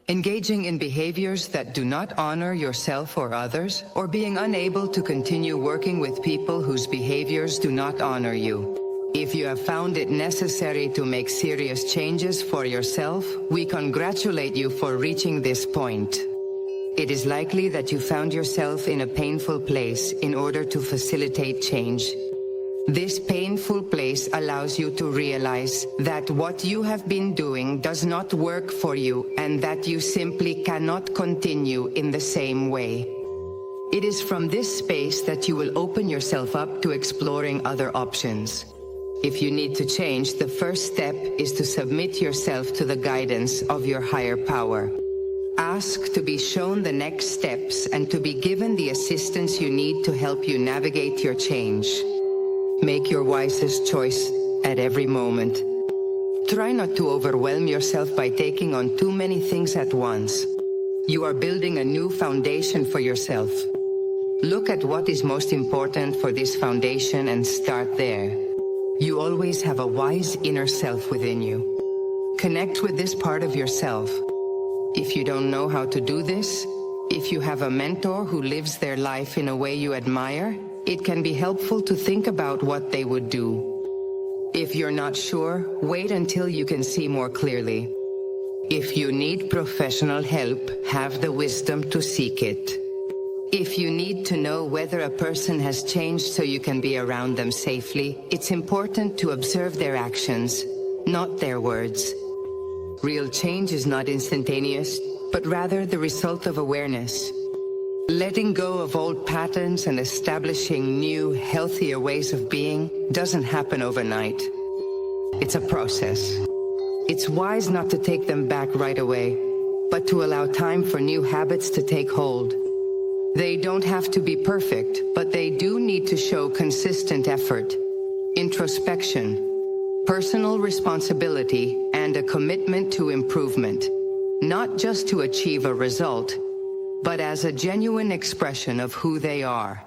Engaging in behaviors that do not honor yourself or others, or being unable to continue working with people whose behaviors do not honor you. If you have found it necessary to make serious changes for yourself, we congratulate you for reaching this point. It is likely that you found yourself in a painful place in order to facilitate change. This painful place allows you to realize that what you have been doing does not work for you and that you simply cannot continue in the same way. It is from this space that you will open yourself up to exploring other options. If you need to change, the first step is to submit yourself to the guidance of your higher power. Ask to be shown the next steps and to be given the assistance you need to help you navigate your change. Make your wisest choice at every moment. Try not to overwhelm yourself by taking on too many things at once. You are building a new foundation for yourself. Look at what is most important for this foundation and start there. You always have a wise inner self within you. Connect with this part of yourself. If you don't know how to do this, if you have a mentor who lives their life in a way you admire, it can be helpful to think about what they would do. If you're not sure, wait until you can see more clearly. If you need professional help, have the wisdom to seek it. If you need to know whether a person has changed so you can be around them safely, it's important to observe their actions, not their words. Real change is not instantaneous, but rather the result of awareness. Letting go of old patterns and establishing new, healthier ways of being doesn't happen overnight. It's a process. It's wise not to take them back right away, but to allow time for new habits to take hold. They don't have to be perfect, but they do need to show consistent effort, introspection, personal responsibility, and a commitment to improvement, not just to achieve a result, but as a genuine expression of who they are.